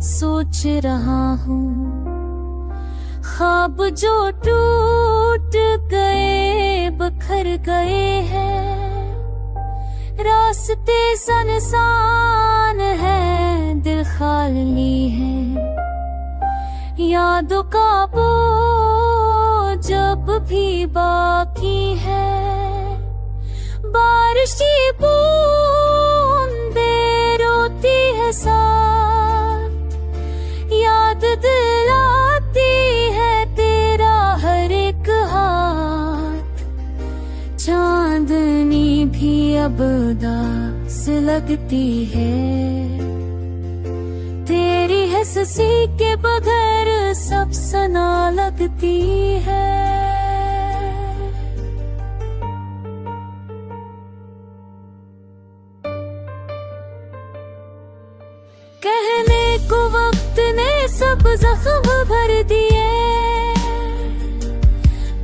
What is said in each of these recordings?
सोच रहा हूँ। ख्वाब जो टूट गए बिखर गए हैं, रास्ते सुनसान है, दिल खाली है। यादों का बोझ जब भी बाकी है, बारिश की बूंदें रोती है साथ, याद दिलाती है तेरा हर एक हाथ। चांदनी भी अब उदास लगती है, तेरी हंसी के बगैर सब सना लगती है। कहने को वक्त ने सब जख्म भर दिए,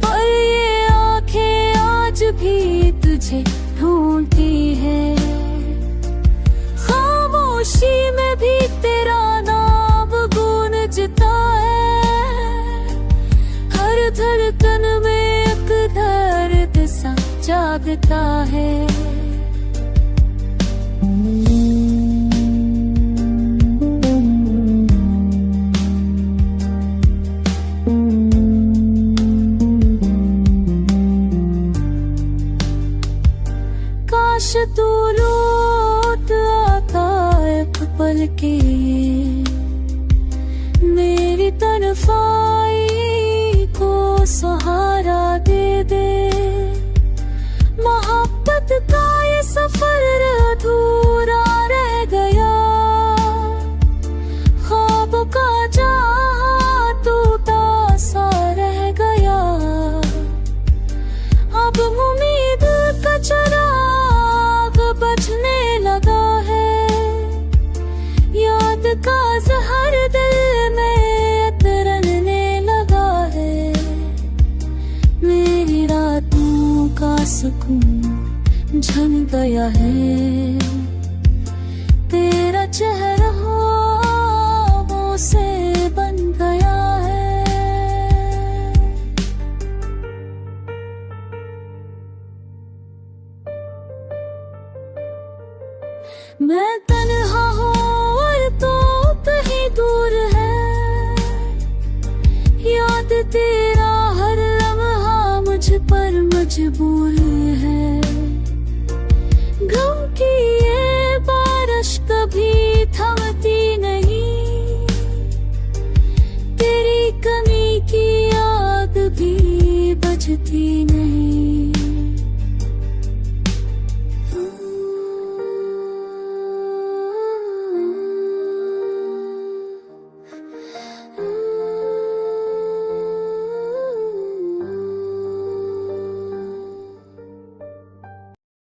पर ये आंखें आज भी तुझे ढूंढती है। खामोशी में भी तेरा नाम गूंजता है, हर धड़कन में एक दर्द सा जागता है। काश तू लौट आता एक पल के लिए, मेरी तन्हाई को सहारा दे दे। मोहब्बत का ये सफर अधूरा रह गया, ख्वाबों का जहां टूटा सा रह गया। अब उम्मीद का चिराग बचने लगा है, याद का जहर दिल में उतरने लगा है। मेरी रातों का सुकून झन गया है, तेरा चेहरा ख्वाबों से बन गया है। मैं तन्हा हूँ और तू कहीं दूर है, याद तेरा हर लम्हा मुझ पर मजबूर है। गम की ये बारिश कभी थमती नहीं, तेरी कमी की आग भी बुझती